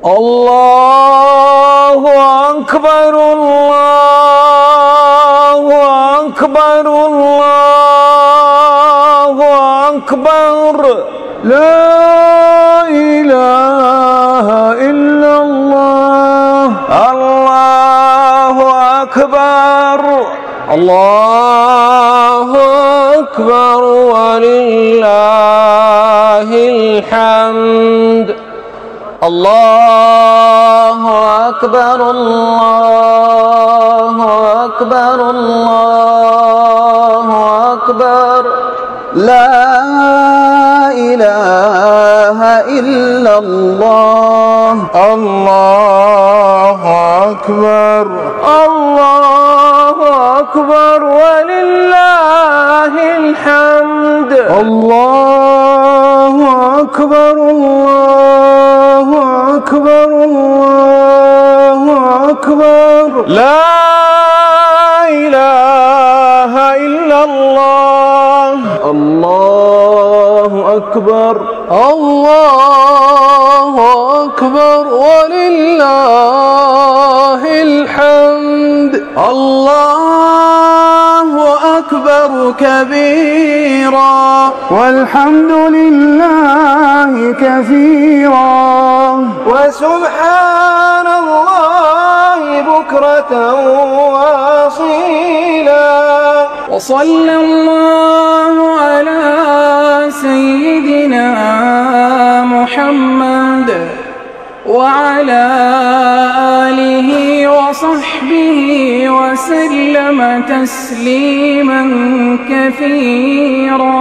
الله أكبر الله أكبر الله أكبر لا إله إلا الله الله أكبر الله أكبر ولله الحمد الله أكبر الله أكبر الله أكبر لا إله إلا الله الله أكبر الله أكبر ولله الحمد الله أكبر الله أكبر الله أكبر لا إله إلا الله الله أكبر الله أكبر ولله الحمد الله أكبر كبيرا والحمد لله كثيرا وسبحان الله بكرة وأصيلا وصلى الله على سيدنا محمد وعلى آله وصحبه وسلم تسليما كثيرا.